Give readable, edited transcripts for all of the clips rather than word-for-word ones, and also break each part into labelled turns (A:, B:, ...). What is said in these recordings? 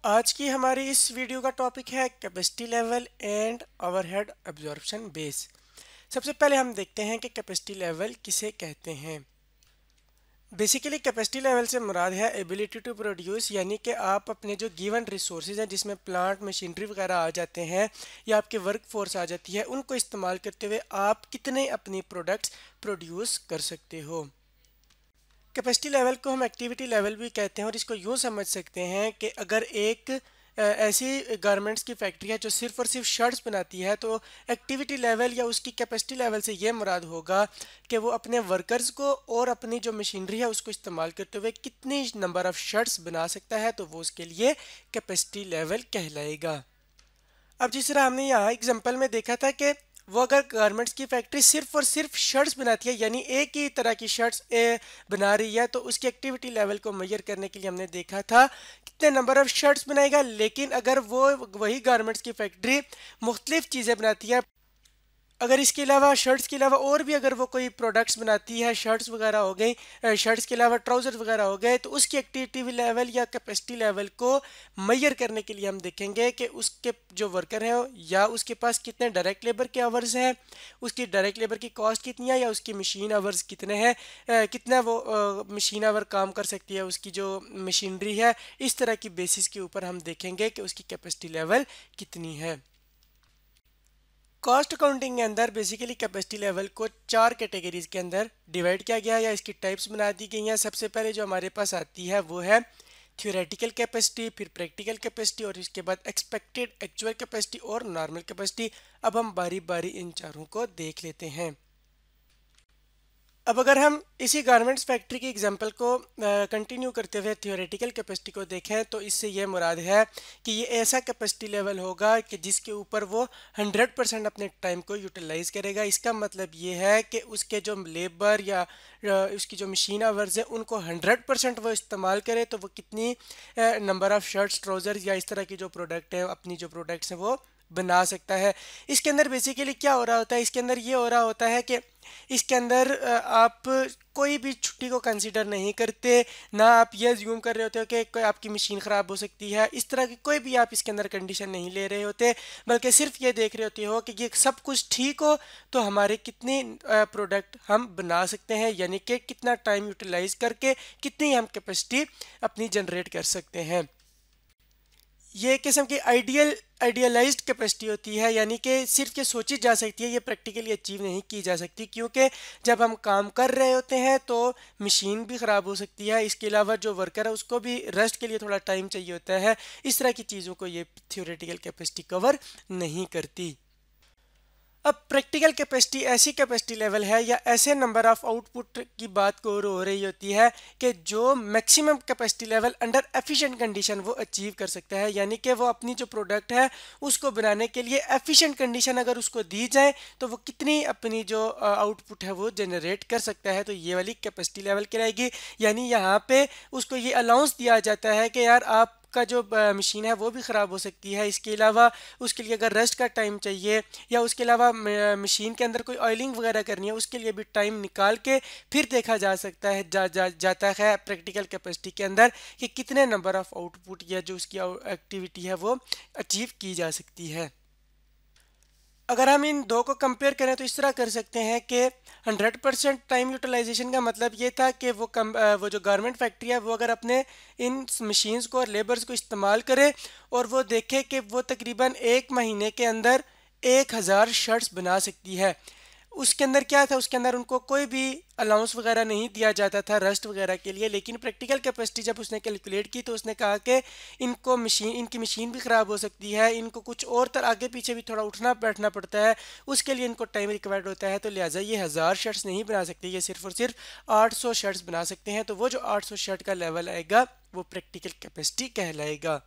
A: आज की हमारी इस वीडियो का टॉपिक है capacity level and overhead absorption base. सबसे पहले हम देखते हैं कि कैपेसिटी लेवल किसे कहते हैं। बेसिकली कैपेसिटी लेवल से मुराद है एबिलिटी टू प्रोड्यूस, यानी कि आप अपने जो गिवन रिसोर्सेज हैं जिसमें प्लांट मशीनरी वगैरह आ जाते हैं या आपके वर्क फोर्स आ जाती है, उनको इस्तेमाल करते हुए आप कितने अपनी प्रोडक्ट्स प्रोड्यूस कर सकते हो। कैपेसिटी लेवल को हम एक्टिविटी लेवल भी कहते हैं और इसको यूँ समझ सकते हैं कि अगर एक ऐसी गारमेंट्स की फैक्ट्री है जो सिर्फ और सिर्फ शर्ट्स बनाती है, तो एक्टिविटी लेवल या उसकी कैपेसिटी लेवल से ये मुराद होगा कि वो अपने वर्कर्स को और अपनी जो मशीनरी है उसको इस्तेमाल करते हुए कितनी नंबर ऑफ़ शर्ट्स बना सकता है, तो वो उसके लिए कैपेसिटी लेवल कहलाएगा। अब जिस तरह हमने यहाँ एग्जांपल में देखा था कि वो अगर गारमेंट्स की फैक्ट्री सिर्फ और सिर्फ शर्ट्स बनाती है, यानी एक ही तरह की शर्ट्स बना रही है, तो उसकी एक्टिविटी लेवल को मेजर करने के लिए हमने देखा था कितने नंबर ऑफ शर्ट्स बनाएगा। लेकिन अगर वो वही गारमेंट्स की फैक्ट्री मुख्तलिफ चीज़ें बनाती है, अगर इसके अलावा शर्ट्स के अलावा और भी अगर वो कोई प्रोडक्ट्स बनाती है, शर्ट्स वगैरह हो गई, शर्ट्स के अलावा ट्राउज़र वगैरह हो गए, तो उसकी एक्टिविटी लेवल या कैपेसिटी लेवल को मेजर करने के लिए हम देखेंगे कि उसके जो वर्कर हैं या उसके पास कितने डायरेक्ट लेबर के आवर्स हैं, उसकी डायरेक्ट लेबर की कॉस्ट कितनी है, या उसकी मशीन आवर्स कितने हैं, कितना वो मशीन आवर काम कर सकती है उसकी जो मशीनरी है। इस तरह की बेसिस के ऊपर हम देखेंगे कि उसकी कैपेसिटी लेवल कितनी है। कॉस्ट अकाउंटिंग के अंदर बेसिकली कैपेसिटी लेवल को चार कैटेगरीज के अंदर डिवाइड किया गया है या इसकी टाइप्स बना दी गई हैं। सबसे पहले जो हमारे पास आती है वो है थ्योरेटिकल कैपेसिटी, फिर प्रैक्टिकल कैपेसिटी और इसके बाद एक्सपेक्टेड एक्चुअल कैपेसिटी और नॉर्मल कैपेसिटी। अब हम बारी बारी इन चारों को देख लेते हैं। अब अगर हम इसी गारमेंट्स फैक्ट्री की एग्जांपल को कंटिन्यू करते हुए थ्योरेटिकल कैपेसिटी को देखें, तो इससे ये मुराद है कि ये ऐसा कैपेसिटी लेवल होगा कि जिसके ऊपर वो 100% अपने टाइम को यूटिलाइज करेगा। इसका मतलब ये है कि उसके जो लेबर या उसकी जो मशीन आवर्स है उनको 100% वो इस्तेमाल करे, तो वो कितनी नंबर ऑफ़ शर्ट्स, ट्राउज़र्स या इस तरह की जो प्रोडक्ट है, अपनी जो प्रोडक्ट्स हैं वो बना सकता है। इसके अंदर बेसिकली क्या हो रहा होता है, इसके अंदर ये हो रहा होता है कि इसके अंदर आप कोई भी छुट्टी को कंसीडर नहीं करते, ना आप ये ज्यूम कर रहे होते हो कि कोई आपकी मशीन ख़राब हो सकती है, इस तरह की कोई भी आप इसके अंदर कंडीशन नहीं ले रहे होते, बल्कि सिर्फ ये देख रहे होते हो कि ये सब कुछ ठीक हो तो हमारे कितनी प्रोडक्ट हम बना सकते हैं, यानी कि कितना टाइम यूटिलाइज करके कितनी हम कैपेसिटी अपनी जनरेट कर सकते हैं। ये एक किस्म की आइडियलाइज्ड कैपेसिटी होती है, यानी कि सिर्फ ये सोची जा सकती है, ये प्रैक्टिकली अचीव नहीं की जा सकती, क्योंकि जब हम काम कर रहे होते हैं तो मशीन भी ख़राब हो सकती है। इसके अलावा जो वर्कर है उसको भी रेस्ट के लिए थोड़ा टाइम चाहिए होता है। इस तरह की चीज़ों को ये थ्योरेटिकल कैपेसिटी कवर नहीं करती। अब प्रैक्टिकल कैपेसिटी ऐसी कैपेसिटी लेवल है या ऐसे नंबर ऑफ आउटपुट की बात को हो रही होती है कि जो maximum capacity level under efficient condition वो अचीव कर सकता है, यानी कि वो अपनी जो प्रोडक्ट है उसको बनाने के लिए एफिशिएंट कंडीशन अगर उसको दी जाए तो वो कितनी अपनी जो आउटपुट है वो जनरेट कर सकता है, तो ये वाली कैपेसिटी लेवल कहलाएगी। यानी यहाँ पे उसको ये अलाउंस दिया जाता है कि यार आप का जो मशीन है वो भी ख़राब हो सकती है, इसके अलावा उसके लिए अगर रेस्ट का टाइम चाहिए या उसके अलावा मशीन के अंदर कोई ऑयलिंग वगैरह करनी है उसके लिए भी टाइम निकाल के फिर देखा जा सकता है जाता है प्रैक्टिकल कैपेसिटी के अंदर कि कितने नंबर ऑफ़ आउटपुट या जो उसकी एक्टिविटी है वो अचीव की जा सकती है। अगर हम इन दो को कंपेयर करें तो इस तरह कर सकते हैं कि 100% टाइम यूटिलाइजेशन का मतलब ये था कि वो जो गारमेंट फैक्ट्री है वो अगर अपने इन मशीन्स को और लेबर्स को इस्तेमाल करे और वो देखे कि वो तकरीबन एक महीने के अंदर 1000 शर्ट्स बना सकती है। उसके अंदर क्या था, उसके अंदर उनको कोई भी अलाउंस वगैरह नहीं दिया जाता था रेस्ट वगैरह के लिए, लेकिन प्रैक्टिकल कैपेसिटी जब उसने कैलकुलेट की तो उसने कहा कि इनकी मशीन भी ख़राब हो सकती है, इनको कुछ और आगे पीछे भी थोड़ा उठना बैठना पड़ता है, उसके लिए इनको टाइम रिक्वायर्ड होता है, तो लिहाजा ये 1000 शर्ट्स नहीं बना सकते, ये सिर्फ और सिर्फ 800 शर्ट्स बना सकते हैं। तो वो जो 800 शर्ट का लेवल आएगा वो प्रैक्टिकल कैपेसिटी कहलाएगा।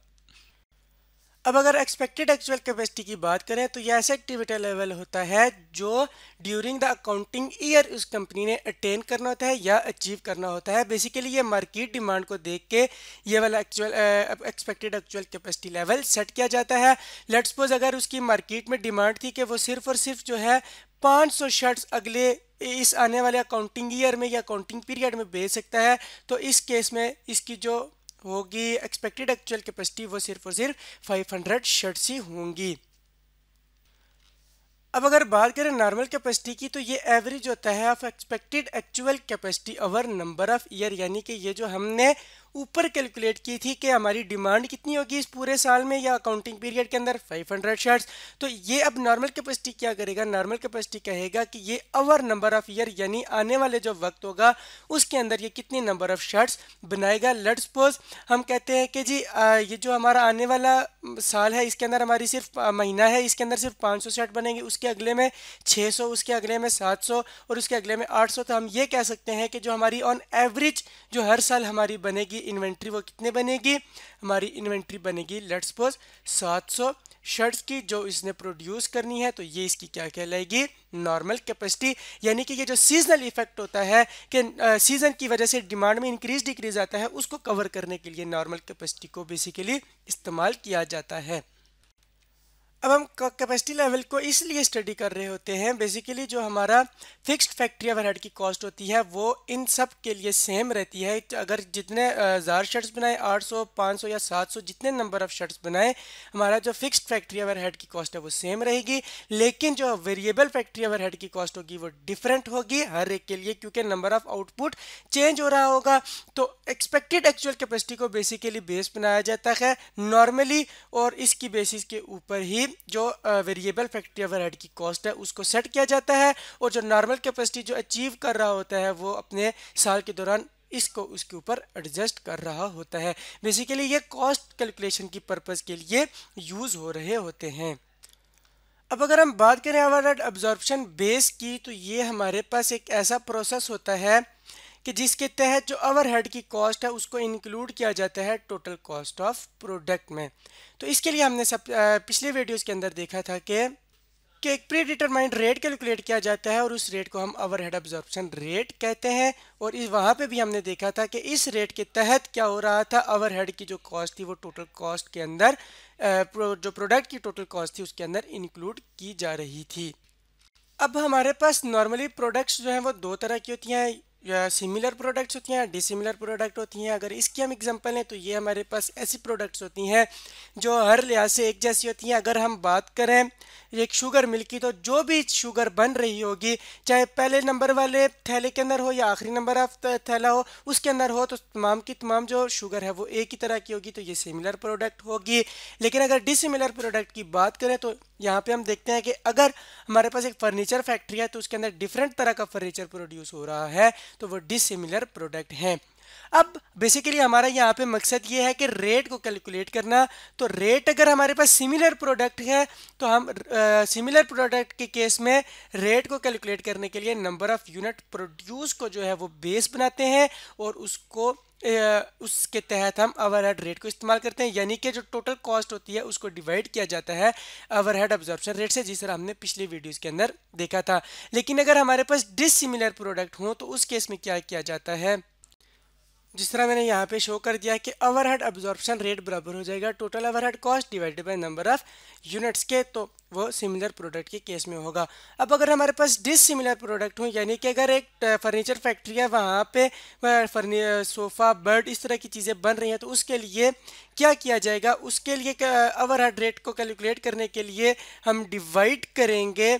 A: अब अगर एक्सपेक्टेड एक्चुअल कैपेसिटी की बात करें तो यह ऐसा एक्टिविटी लेवल होता है जो ड्यूरिंग द अकाउंटिंग ईयर उस कंपनी ने अटेन करना होता है या अचीव करना होता है। बेसिकली ये मार्केट डिमांड को देख के ये वाला expected actual capacity level set किया जाता है। लेट्स सपोज अगर उसकी मार्केट में डिमांड थी कि वो सिर्फ और सिर्फ जो है 500 शर्ट्स अगले इस आने वाले अकाउंटिंग ईयर में या अकाउंटिंग पीरियड में बेच सकता है, तो इस केस में इसकी जो होगी एक्सपेक्टेड एक्चुअल कैपेसिटी वो सिर्फ और सिर्फ 500 शर्ट्स ही होंगी। अब अगर बात करें नॉर्मल कैपेसिटी की, तो ये एवरेज होता है of expected actual capacity over number of year, यानी कि ये जो हमने ऊपर कैलकुलेट की थी कि हमारी डिमांड कितनी होगी इस पूरे साल में या अकाउंटिंग पीरियड के अंदर 500 शर्ट्स, तो ये अब नॉर्मल कैपेसिटी क्या करेगा, नॉर्मल कैपेसिटी कहेगा कि ये ओवर नंबर ऑफ ईयर यानी आने वाले जो वक्त होगा उसके अंदर ये कितनी नंबर ऑफ शर्ट्स बनाएगा। लेट्स सपोज हम कहते हैं कि जी ये जो हमारा आने वाला साल है इसके अंदर हमारी सिर्फ महीना है, इसके अंदर सिर्फ 500 शर्ट बनेंगे, उसके अगले में 600, उसके अगले में 700 और उसके अगले में 800। तो हम ये कह सकते हैं कि जो हमारी ऑन एवरेज जो हर साल हमारी बनेगी इन्वेंट्री वो कितने बनेगी, हमारी इन्वेंट्री बनेगी लेट्स सपोज 700 शर्ट्स की जो इसने प्रोड्यूस करनी है। तो ये इसकी क्या कहलाएगी, नॉर्मल कैपेसिटी। यानी कि ये जो सीजनल इफेक्ट होता है कि सीजन की वजह से डिमांड में इंक्रीज डिक्रीज आता है, उसको कवर करने के लिए नॉर्मल कैपेसिटी को बेसिकली इस्तेमाल किया जाता है। अब हम कैपेसिटी लेवल को इसलिए स्टडी कर रहे होते हैं, बेसिकली जो हमारा फिक्स्ड फैक्ट्री ओवरहेड की कॉस्ट होती है वो इन सब के लिए सेम रहती है। अगर जितने 1000 शर्ट्स बनाए, 800, 500 या 700 जितने नंबर ऑफ शर्ट्स बनाए, हमारा जो फिक्स्ड फैक्ट्री ओवरहेड की कॉस्ट है वो सेम रहेगी। लेकिन जो वेरिएबल फैक्ट्री ओवरहेड की कॉस्ट होगी वो डिफरेंट होगी हर एक के लिए, क्योंकि नंबर ऑफ आउटपुट चेंज हो रहा होगा। तो एक्सपेक्टेड एक्चुअल कैपेसिटी को बेसिकली बेस बनाया जाता है नॉर्मली, और इसकी बेसिस के ऊपर ही जो वेरिएबल फैक्ट्री ओवरहेड की कॉस्ट है उसको सेट किया जाता है, और जो नॉर्मल कैपेसिटी जो अचीव कर रहा होता है वो अपने साल के दौरान इसको उसके ऊपर एडजस्ट कर रहा होता है। बेसिकली ये कॉस्ट कैलकुलेशन की पर्पस के लिए यूज हो रहे होते हैं। अब अगर हम बात करें ओवरहेड अब्जॉर्प्शन बेस की, तो ये हमारे पास एक ऐसा प्रोसेस होता है कि जिसके तहत जो ओवरहेड की कॉस्ट है उसको इंक्लूड किया जाता है टोटल कॉस्ट ऑफ प्रोडक्ट में। तो इसके लिए हमने पिछले वीडियोस के अंदर देखा था कि एक प्री डिटरमाइंड रेट कैलकुलेट किया जाता है और उस रेट को हम ओवरहेड अब्जॉर्प्शन रेट कहते हैं। और इस वहाँ पे भी हमने देखा था कि इस रेट के तहत क्या हो रहा था, ओवरहेड की जो कॉस्ट थी वो टोटल कॉस्ट के अंदर जो प्रोडक्ट की टोटल कॉस्ट थी उसके अंदर इंक्लूड की जा रही थी। अब हमारे पास नॉर्मली प्रोडक्ट्स जो हैं वो दो तरह की होती हैं, या सिमिलर प्रोडक्ट्स होती हैं, डिसिमिलर प्रोडक्ट होती हैं। अगर इसकी हम एग्जांपल लें तो ये हमारे पास ऐसी प्रोडक्ट्स होती हैं जो हर लिहाज से एक जैसी होती हैं। अगर हम बात करें एक शुगर मिल्क की, तो जो भी शुगर बन रही होगी, चाहे पहले नंबर वाले थैले के अंदर हो या आखिरी नंबर ऑफ थैला हो उसके अंदर हो, तो तमाम की तमाम जो शुगर है वो एक ही तरह की होगी, तो ये सिमिलर प्रोडक्ट होगी। लेकिन अगर डिसिमिलर प्रोडक्ट की बात करें तो यहाँ पे हम देखते हैं कि अगर हमारे पास एक फर्नीचर फैक्ट्री है तो उसके अंदर डिफरेंट तरह का फर्नीचर प्रोड्यूस हो रहा है, तो वो डिसिमिलर प्रोडक्ट हैं। अब बेसिकली हमारा यहाँ पे मकसद ये है कि रेट को कैलकुलेट करना। तो रेट अगर हमारे पास सिमिलर प्रोडक्ट है तो हम सिमिलर प्रोडक्ट के केस में रेट को कैलकुलेट करने के लिए नंबर ऑफ यूनिट प्रोड्यूस को जो है वो बेस बनाते हैं और उसको उसके तहत हम ओवरहेड रेट को इस्तेमाल करते हैं। यानी कि जो टोटल कॉस्ट होती है उसको डिवाइड किया जाता है ओवरहेड अब्जॉर्प्शन रेट से, जिस तरह हमने पिछली वीडियोस के अंदर देखा था। लेकिन अगर हमारे पास डिसिमिलर प्रोडक्ट हो तो उस केस में क्या किया जाता है, जिस तरह मैंने यहाँ पे शो कर दिया कि ओवरहेड अब्जॉर्प्शन रेट बराबर हो जाएगा total overhead cost divided by number of units के, तो वो सिमिलर प्रोडक्ट के केस में होगा। अब अगर हमारे पास डिसिमिलर प्रोडक्ट हो, यानी कि अगर एक फर्नीचर फैक्ट्री है वहाँ पे सोफ़ा बेड इस तरह की चीज़ें बन रही हैं, तो उसके लिए क्या किया जाएगा, उसके लिए ओवरहेड रेट को कैलकुलेट करने के लिए हम डिवाइड करेंगे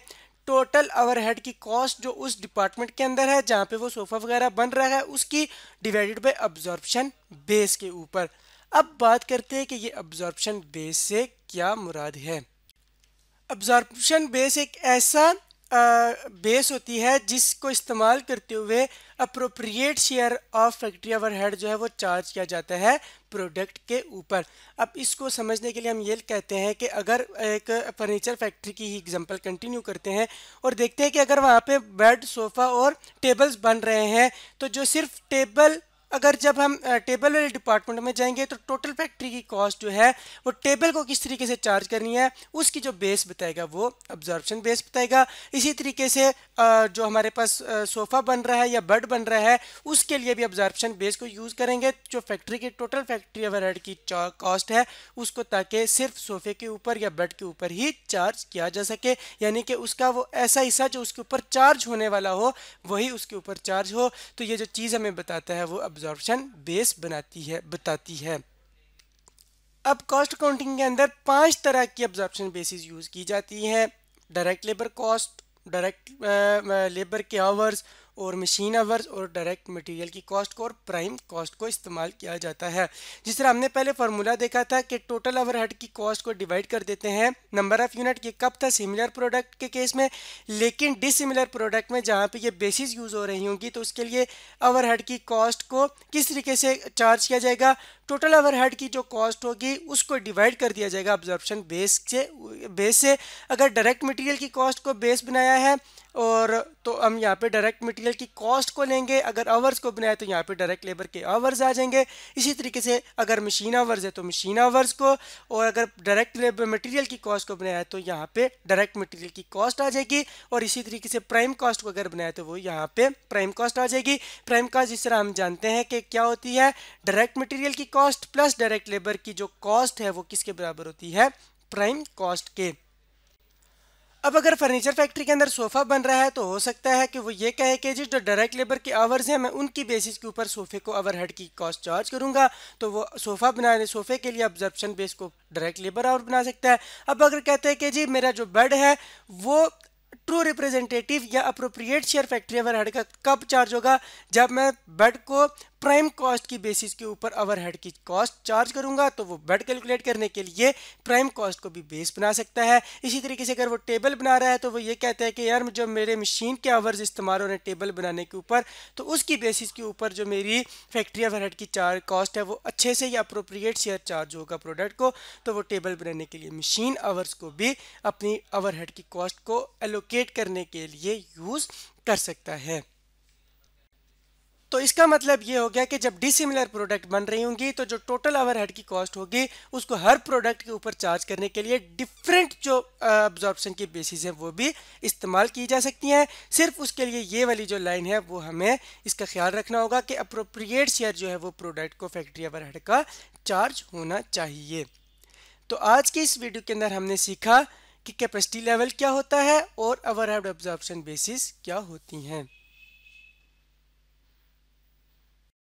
A: टोटल ओवरहेड की कॉस्ट जो उस डिपार्टमेंट के अंदर है जहाँ पे वो सोफ़ा वगैरह बन रहा है उसकी डिवाइडेड बाय अब्जॉर्प्शन बेस के ऊपर। अब बात करते हैं कि ये अब्जॉर्प्शन बेस से क्या मुराद है। अब्जॉर्प्शन बेस एक ऐसा बेस होती है जिसको इस्तेमाल करते हुए appropriate share of factory overhead जो है वो चार्ज किया जाता है प्रोडक्ट के ऊपर। अब इसको समझने के लिए हम ये कहते हैं कि अगर एक फर्नीचर फैक्ट्री की ही एग्जांपल कंटिन्यू करते हैं और देखते हैं कि अगर वहाँ पे बेड, सोफ़ा और टेबल्स बन रहे हैं, तो जो सिर्फ टेबल, अगर जब हम टेबल वाले डिपार्टमेंट में जाएंगे तो टोटल फैक्ट्री की कॉस्ट जो है वो टेबल को किस तरीके से चार्ज करनी है उसकी जो बेस बताएगा वो अब्जॉर्प्शन बेस बताएगा। इसी तरीके से जो हमारे पास सोफ़ा बन रहा है या बेड बन रहा है उसके लिए भी अब्जॉर्प्शन बेस को यूज़ करेंगे, जो फैक्ट्री की टोटल फैक्ट्री ओवरहेड की कॉस्ट है उसको, ताकि सिर्फ सोफ़े के ऊपर या बेड के ऊपर ही चार्ज किया जा सके। यानी कि उसका वो ऐसा हिस्सा जो उसके ऊपर चार्ज होने वाला हो वही उसके ऊपर चार्ज हो। तो ये जो चीज़ हमें बताता है वो अब्जॉर्प्शन बेस बताती है। अब कॉस्ट अकाउंटिंग के अंदर 5 तरह की अब्जॉर्प्शन बेसिस यूज़ की जाती हैं। Direct labour cost, direct labour के आवर्स और मशीन आवर्स और डायरेक्ट मटेरियल की कॉस्ट को और प्राइम कॉस्ट को इस्तेमाल किया जाता है। जिस तरह हमने पहले फार्मूला देखा था कि टोटल ओवरहेड की कॉस्ट को डिवाइड कर देते हैं नंबर ऑफ यूनिट। ये कब था? सिमिलर प्रोडक्ट के केस में। लेकिन डिसिमिलर प्रोडक्ट में जहाँ पे ये बेसिस यूज़ हो रही होंगी तो उसके लिए ओवरहेड की कॉस्ट को किस तरीके से चार्ज किया जाएगा? टोटल ओवरहेड की जो कॉस्ट होगी उसको डिवाइड कर दिया जाएगा अब्जॉर्प्शन बेस से। अगर डायरेक्ट मटेरियल की कॉस्ट को बेस बनाया है और तो हम यहाँ पे डायरेक्ट मटेरियल की कॉस्ट को लेंगे, अगर आवर्स को बनाया तो यहाँ पे डायरेक्ट लेबर के आवर्स आ जाएंगे। इसी तरीके से अगर मशीन आवर्स है तो मशीन आवर्स को, और अगर डायरेक्ट लेबर मटेरियल की कॉस्ट को बनाया है तो यहाँ पे डायरेक्ट मटेरियल की कॉस्ट आ जाएगी। और इसी तरीके से प्राइम कॉस्ट को अगर बनाया तो वो यहाँ पे प्राइम कॉस्ट आ जाएगी। प्राइम कॉस्ट जिस तरह हम जानते हैं कि क्या होती है, डायरेक्ट मटेरियल की कॉस्ट प्लस डायरेक्ट लेबर की जो कॉस्ट है वो किसके बराबर होती है? प्राइम कॉस्ट के। अब अगर फर्नीचर फैक्ट्री के अंदर सोफ़ा बन रहा है तो हो सकता है कि वो ये कहे कि जी जो डायरेक्ट लेबर के आवर्स हैं मैं उनकी बेसिस के ऊपर सोफ़े को ओवरहेड की कॉस्ट चार्ज करूंगा, तो वो सोफ़े के लिए अब्जॉर्प्शन बेस को डायरेक्ट लेबर आवर बना सकता है। अब अगर कहते हैं कि जी मेरा जो बेड है वो ट्रू रिप्रेजेंटेटिव या अप्रोप्रिएट शेयर फैक्ट्री ओवरहेड का कब चार्ज होगा? जब मैं बेड को प्राइम कॉस्ट की बेसिस के ऊपर ओवरहेड की कॉस्ट चार्ज करूंगा, तो वो बेड कैलकुलेट करने के लिए प्राइम कॉस्ट को भी बेस बना सकता है। इसी तरीके से अगर वो टेबल बना रहा है तो वो ये कहता है कि यार जो मेरे मशीन के आवर्स इस्तेमाल हो रहे हैं टेबल बनाने के ऊपर, तो उसकी बेसिस के ऊपर जो मेरी फैक्ट्री ओवरहेड की कॉस्ट है वो अच्छे से या अप्रोप्रिएट शेयर चार्ज होगा प्रोडक्ट को, तो वो टेबल बनाने के लिए मशीन आवर्स को भी अपनी ओवरहेड की कॉस्ट को एलोकेट करने के लिए यूज़ कर सकता है। तो इसका मतलब ये हो गया कि जब डिसिमिलर प्रोडक्ट बन रही होंगी तो जो टोटल ओवरहेड की कॉस्ट होगी उसको हर प्रोडक्ट के ऊपर चार्ज करने के लिए डिफरेंट जो अब्जॉर्प्शन की बेसिस है वो भी इस्तेमाल की जा सकती हैं। सिर्फ उसके लिए ये वाली जो लाइन है वो हमें इसका ख्याल रखना होगा कि अप्रोप्रिएट शेयर जो है वो प्रोडक्ट को फैक्ट्री ओवरहेड का चार्ज होना चाहिए। तो आज की इस वीडियो के अंदर हमने सीखा कि कैपेसिटी लेवल क्या होता है और ओवरहेड अब्जॉर्प्शन बेसिस क्या होती हैं।